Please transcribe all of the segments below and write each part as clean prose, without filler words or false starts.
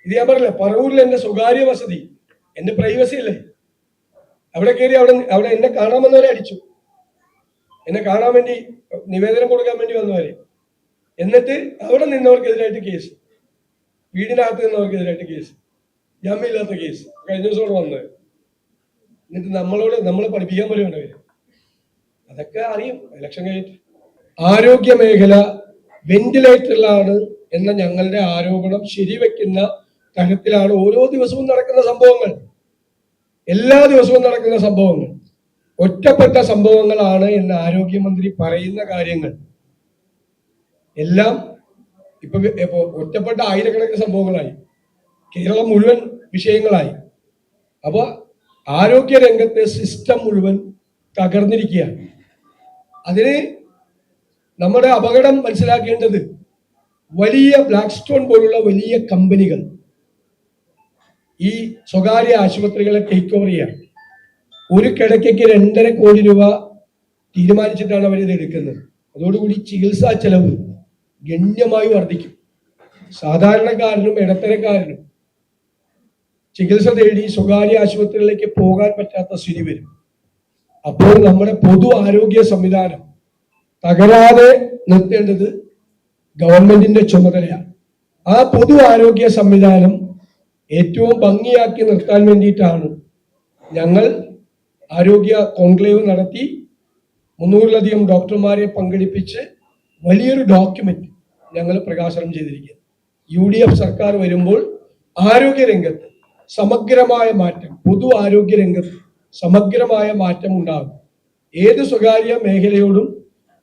ഇത് ഞാൻ പറഞ്ഞില്ല, പറവൂരിൽ എന്റെ സ്വകാര്യ വസതി, എന്റെ പ്രൈവസി അല്ലേ. അവിടെ കയറി അവിടെ എന്നെ കാണാൻ വന്നവരെ അടിച്ചു, എന്നെ കാണാൻ വേണ്ടി നിവേദനം കൊടുക്കാൻ വേണ്ടി വന്നവരെ. എന്നിട്ട് അവിടെ നിന്നവർക്കെതിരായിട്ട് കേസ്, വീടിനകത്ത് നിന്നവർക്കെതിരായിട്ട് കേസ്, ജാമ്യമില്ലാത്ത കേസ് കഴിഞ്ഞ ദിവസം വന്നത്. എന്നിട്ട് നമ്മളെ പഠിപ്പിക്കാൻ പോലും വേണ്ടവര്. അതൊക്കെ അറിയും ഇലക്ഷൻ കഴിഞ്ഞിട്ട്. ആരോഗ്യ മേഖല വെന്റിലേറ്ററിലാണ് എന്ന ഞങ്ങളുടെ ആരോപണം ശരിവെക്കുന്ന തരത്തിലാണ് ഓരോ ദിവസവും നടക്കുന്ന സംഭവങ്ങൾ. എല്ലാ ദിവസവും നടക്കുന്ന സംഭവങ്ങൾ ഒറ്റപ്പെട്ട സംഭവങ്ങളാണ് എന്ന് ആരോഗ്യമന്ത്രി പറയുന്ന കാര്യങ്ങൾ എല്ലാം ഇപ്പൊ ഒറ്റപ്പെട്ട ആയിരക്കണക്കിന് സംഭവങ്ങളായി, കേരളം മുഴുവൻ വിഷയങ്ങളായി. അപ്പൊ ആരോഗ്യ രംഗത്തെ സിസ്റ്റം മുഴുവൻ തകർന്നിരിക്കുകയാണ്. അതിന് നമ്മുടെ അപകടം മനസ്സിലാക്കേണ്ടത് വലിയ ബ്ലാക്ക് സ്റ്റോൺ പോലുള്ള വലിയ കമ്പനികൾ ഈ സ്വകാര്യ ആശുപത്രികളെ ടേക്ക് ഓവർ ചെയ്യാൻ ഒരു കിടക്കയ്ക്ക് 2.5 കോടി രൂപ തീരുമാനിച്ചിട്ടാണ് അവരിത് എടുക്കുന്നത്. അതോടുകൂടി ചികിത്സാ ചെലവ് ഗണ്യമായി വർദ്ധിക്കും. സാധാരണക്കാരനും ഇടത്തരക്കാരനും ചികിത്സ തേടി സ്വകാര്യ ആശുപത്രികളിലേക്ക് പോകാൻ പറ്റാത്ത സ്ഥിതി വരും. അപ്പോൾ നമ്മുടെ പൊതു ആരോഗ്യ സംവിധാനം തകരാതെ നിർത്തേണ്ടത് ഗവൺമെന്റിന്റെ ചുമതലയാണ്. ആ പൊതു ആരോഗ്യ സംവിധാനം ഏറ്റവും ഭംഗിയാക്കി നിർത്താൻ വേണ്ടിയിട്ടാണ് ഞങ്ങൾ ആരോഗ്യ കോൺക്ലേവ് നടത്തി 300-ലധികം ഡോക്ടർമാരെ പങ്കെടുപ്പിച്ച് വലിയൊരു ഡോക്യുമെന്റ് ഞങ്ങൾ പ്രകാശനം ചെയ്തിരിക്കുന്നത്. UDF സർക്കാർ വരുമ്പോൾ ആരോഗ്യ രംഗത്ത് സമഗ്രമായ മാറ്റം, പൊതു ആരോഗ്യ രംഗത്ത് സമഗ്രമായ മാറ്റം ഉണ്ടാകും. ഏത് സ്വകാര്യ മേഖലയോടും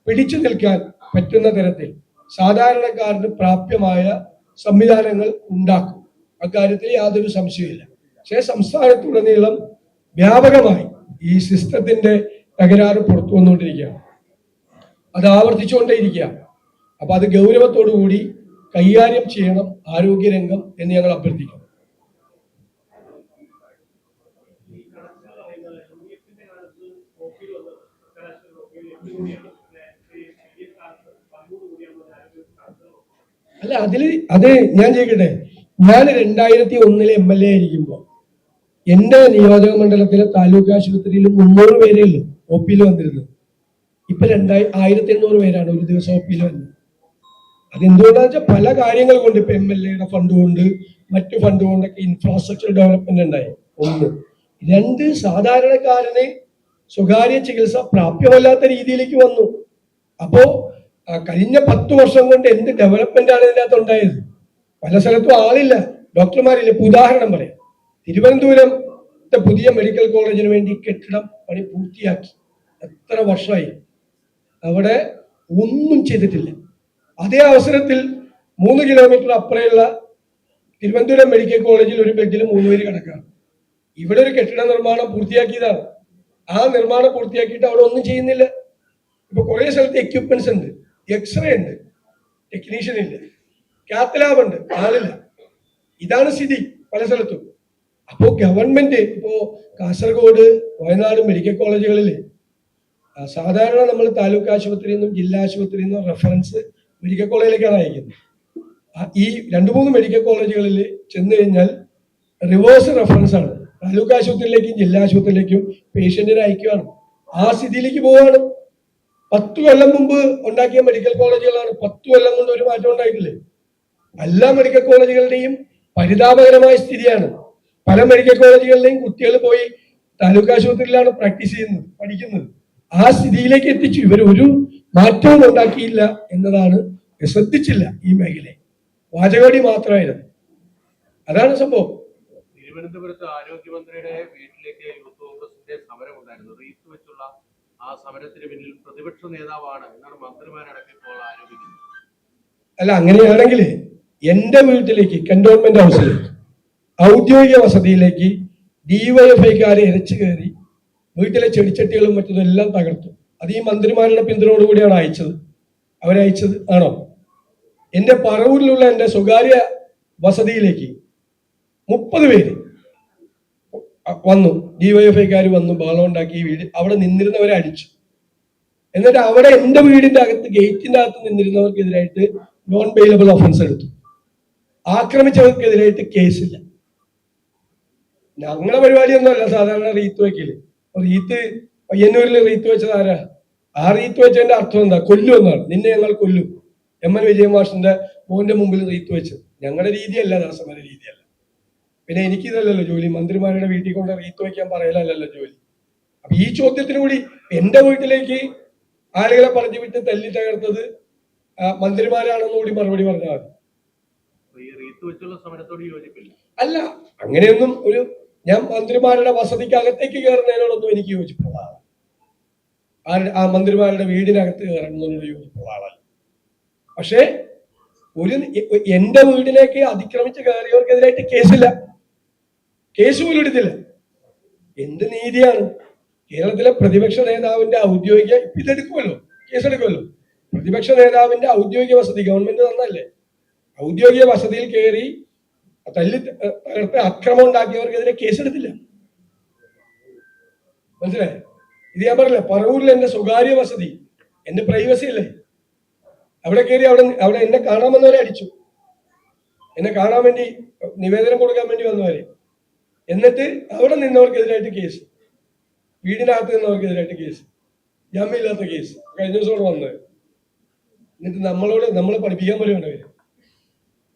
പിടിച്ചു നിൽക്കാൻ പറ്റുന്ന തരത്തിൽ സാധാരണക്കാരന് പ്രാപ്യമായ സംവിധാനങ്ങൾ ഉണ്ടാക്കും. അക്കാര്യത്തിൽ യാതൊരു സംശയമില്ല. പക്ഷേ സംസ്ഥാനത്തുടനീളം വ്യാപകമായി ഈ സിസ്റ്റത്തിന്റെ തകരാറ് പുറത്തു വന്നുകൊണ്ടിരിക്കുകയാണ്, അത് ആവർത്തിച്ചുകൊണ്ടേയിരിക്കുകയാണ്. അപ്പൊ അത് ഗൗരവത്തോടു കൂടി കൈകാര്യം ചെയ്യണം ആരോഗ്യരംഗം എന്ന് ഞങ്ങൾ അഭ്യർത്ഥിക്കുന്നു. അല്ല, അത് ഞാൻ ചെയ്യട്ടെ. ഞാൻ 2001 MLA ആയിരിക്കുമ്പോൾ എന്റെ നിയോജക മണ്ഡലത്തിലെ താലൂക്ക് ആശുപത്രിയിൽ 300 പേരേ ഉള്ളൂ OP-യിൽ വന്നിരുന്നത്. ഇപ്പൊ 1800 പേരാണ് ഒരു ദിവസം OP-യിൽ വന്നത്. അതെന്തുകൊണ്ടാന്ന് വെച്ചാൽ പല കാര്യങ്ങൾ കൊണ്ട്, ഇപ്പൊ MLA-യുടെ ഫണ്ട് കൊണ്ട്, മറ്റു ഫണ്ട് കൊണ്ടൊക്കെ ഇൻഫ്രാസ്ട്രക്ചർ ഡെവലപ്മെന്റ് ഉണ്ടായി. 1. 2, സാധാരണക്കാരന് സ്വകാര്യ ചികിത്സ പ്രാപ്യമല്ലാത്ത രീതിയിലേക്ക് വന്നു. അപ്പോ കഴിഞ്ഞ 10 വർഷം കൊണ്ട് എന്ത് ഡെവലപ്മെന്റ് ആണ് ഇതിനകത്ത് ഉണ്ടായത്? പല സ്ഥലത്തും ആളില്ല, ഡോക്ടർമാരില്ല. ഇപ്പൊ ഉദാഹരണം പറയാം, തിരുവനന്തപുരത്തെ പുതിയ മെഡിക്കൽ കോളേജിന് വേണ്ടി കെട്ടിടം പണി പൂർത്തിയാക്കി എത്ര വർഷമായി, അവിടെ ഒന്നും ചെയ്തിട്ടില്ല. അതേ അവസരത്തിൽ 3 കിലോമീറ്റർ അപ്പുറമുള്ള തിരുവനന്തപുരം മെഡിക്കൽ കോളേജിൽ ഒരു ബെഡിൽ 3 പേര് കിടക്കുകയാണ്. ഇവിടെ ഒരു കെട്ടിട നിർമ്മാണം പൂർത്തിയാക്കിയതാണ്. ആ നിർമ്മാണം പൂർത്തിയാക്കിയിട്ട് അവിടെ ഒന്നും ചെയ്യുന്നില്ല. ഇപ്പൊ കുറെ സ്ഥലത്ത് എക്യുപ്മെന്റ്സ് ഉണ്ട്, എക്സ്റേ ഉണ്ട്, ടെക്നീഷ്യൻ ഇല്ല, കാത്ത് ലാബ് ഉണ്ട്, ആളില്ല. ഇതാണ് സ്ഥിതി പല സ്ഥലത്തും. അപ്പോ ഗവൺമെന്റ് ഇപ്പോ കാസർഗോഡ്, വയനാട് മെഡിക്കൽ കോളേജുകളിൽ സാധാരണ നമ്മൾ താലൂക്ക് ആശുപത്രിയിൽ നിന്നും ജില്ലാ ആശുപത്രിയിൽ നിന്നും റെഫറൻസ് മെഡിക്കൽ കോളേജിലേക്കാണ് അയക്കുന്നത്. ഈ 2-3 മെഡിക്കൽ കോളേജുകളിൽ ചെന്ന് കഴിഞ്ഞാൽ റിവേഴ്സ് റെഫറൻസ് ആണ്, താലൂക്ക് ആശുപത്രിയിലേക്കും ജില്ലാ ആശുപത്രിയിലേക്കും പേഷ്യന്റിനെ അയക്കുകയാണ്. ആ സ്ഥിതിയിലേക്ക് പോവുകയാണ്. 10 കൊല്ലം മുമ്പ് ഉണ്ടാക്കിയ മെഡിക്കൽ കോളേജുകളാണ്. 10 കൊല്ലം കൊണ്ട് ഒരു മാറ്റം ഉണ്ടായിട്ടില്ലേ? എല്ലാ മെഡിക്കൽ കോളേജുകളുടെയും പരിതാപകരമായ സ്ഥിതിയാണ്. പല മെഡിക്കൽ കോളേജുകളിലെയും കുട്ടികൾ പോയി താലൂക്ക് ആശുപത്രിയിലാണ് പ്രാക്ടീസ് ചെയ്യുന്നത്, പഠിക്കുന്നത്. ആ സ്ഥിതിയിലേക്ക് എത്തിച്ചു. ഇവർ ഒരു മാറ്റവും ഉണ്ടാക്കിയില്ല എന്നതാണ്, ശ്രദ്ധിച്ചില്ല ഈ മേഖലയെ. വാചകടി മാത്രമായിരുന്നു. അതാണ് സംഭവം. തിരുവനന്തപുരത്ത് ആരോഗ്യമന്ത്രിയുടെ വീട്ടിലേക്ക് യൂത്ത് കോൺഗ്രസിന്റെ സമരം ഉണ്ടായിരുന്നു. റീത്ത് വെച്ചുള്ള ആ സമരത്തിന് പിന്നിൽ പ്രതിപക്ഷ നേതാവാണ് എന്നാണ് മന്ത്രിമാരടക്കം ഇപ്പോൾ ആരോപിക്കുന്നത്. അല്ല, അങ്ങനെയാണെങ്കിൽ എന്റെ വീട്ടിലേക്ക്, കന്റോൺമെന്റ് ഹൗസിലേക്ക്, ഔദ്യോഗിക വസതിയിലേക്ക് DYFIക്കാരെ ഇരച്ചു കയറി വീട്ടിലെ ചെടിച്ചട്ടികളും മറ്റതും എല്ലാം തകർത്തു. അത് ഈ മന്ത്രിമാരുടെ പിന്തുണയോടുകൂടിയാണ് അവരയച്ചത് ആണോ? എന്റെ പറവൂരിലുള്ള എന്റെ സ്വകാര്യ വസതിയിലേക്ക് 30 പേര് വന്നു, DYFIക്കാർ വന്നു, ബഹളം ഉണ്ടാക്കി, വീട് അവിടെ നിന്നിരുന്നവരെ അടിച്ചു. എന്നിട്ട് അവിടെ എന്റെ വീടിന്റെ അകത്ത്, ഗേറ്റിന്റെ അകത്ത് നിന്നിരുന്നവർക്കെതിരായിട്ട് നോൺ ബെയിലബിൾ ഒഫൻസ് എടുത്തു. ആക്രമിച്ചവർക്കെതിരായിട്ട് കേസില്ല. ഞങ്ങളുടെ പരിപാടിയൊന്നുമല്ല സാധാരണ റീത്ത് വയ്ക്കല്. റീത്ത് പയ്യന്നൂരിൽ റീത്ത് വെച്ചത് ആരാ? ആ റീത്ത് വെച്ചതിന്റെ അർത്ഥം എന്താ? കൊല്ലുമെന്നാണ്. നിന്നെ ഞങ്ങൾ കൊല്ലും. എം.എൻ. വിജയൻ മാഷിന്റെ മോന്റെ മുമ്പിൽ റീത്ത് വെച്ചത്. ഞങ്ങളുടെ രീതിയല്ല, ദാസന്മാരുടെ രീതിയല്ല. പിന്നെ എനിക്കിതല്ലല്ലോ ജോലി. മന്ത്രിമാരുടെ വീട്ടിൽ കൊണ്ട് റീത്ത് വയ്ക്കാൻ പറയലല്ലോ ജോലി. അപ്പൊ ഈ ചോദ്യത്തിന് കൂടി എന്റെ വീട്ടിലേക്ക് ആളുകളെ പറഞ്ഞു വിട്ട് തല്ലി തകർത്തത് മന്ത്രിമാരാണെന്ന് കൂടി മറുപടി പറഞ്ഞാൽ മതി. ഈ റീത്ത് വെച്ചുള്ള സമരത്തോട് യോജിപ്പില്ല. അല്ല, അങ്ങനെയൊന്നും ഞാൻ മന്ത്രിമാരുടെ വസതിക്കകത്തേക്ക് കയറുന്നതിനോടൊന്നും എനിക്ക് യോജിപ്പുള്ള ആളാണ്. ആ മന്ത്രിമാരുടെ വീടിനകത്ത് കയറുന്നതിനോട് യോജിപ്പുള്ള ആളല്ല. പക്ഷേ എന്റെ വീടിലേക്ക് അതിക്രമിച്ച് കയറിയവർക്കെതിരായിട്ട് കേസില്ല, കേസ് പോലും എടുത്തില്ല. എന്ത് നീതിയാണ്? കേരളത്തിലെ പ്രതിപക്ഷ നേതാവിന്റെ ഔദ്യോഗിക ഇതെടുക്കുമല്ലോ, കേസെടുക്കുമല്ലോ. പ്രതിപക്ഷ നേതാവിന്റെ ഔദ്യോഗിക വസതി ഗവൺമെന്റ് തന്നല്ലേ, ഔദ്യോഗിക വസതിയിൽ കയറി തല്ലി തകർത്ത് അക്രമം ഉണ്ടാക്കിയവർക്കെതിരെ കേസെടുത്തില്ല. മനസ്സിലായി? ഇത് ഞാൻ പറഞ്ഞില്ല, പറവൂരിൽ എന്റെ സ്വകാര്യ വസതി, എന്റെ പ്രൈവസി അല്ലേ, അവിടെ കയറി അവിടെ എന്നെ കാണാൻ വന്നവരെ അടിച്ചു. എന്നെ കാണാൻ വേണ്ടി നിവേദനം കൊടുക്കാൻ വേണ്ടി വന്നവരെ. എന്നിട്ട് അവിടെ നിന്നവർക്കെതിരായിട്ട് കേസ്, വീടിനകത്ത് നിന്നവർക്കെതിരായിട്ട് കേസ്, ജാമ്യമില്ലാത്ത കേസ് കഴിഞ്ഞ ദിവസം വന്നത്. എന്നിട്ട് നമ്മളെ പഠിപ്പിക്കാൻ പോലും വേണ്ടവര്.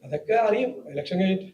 അതൊക്കെ അറിയും. ഇലക്ഷൻ കഴിഞ്ഞിട്ട്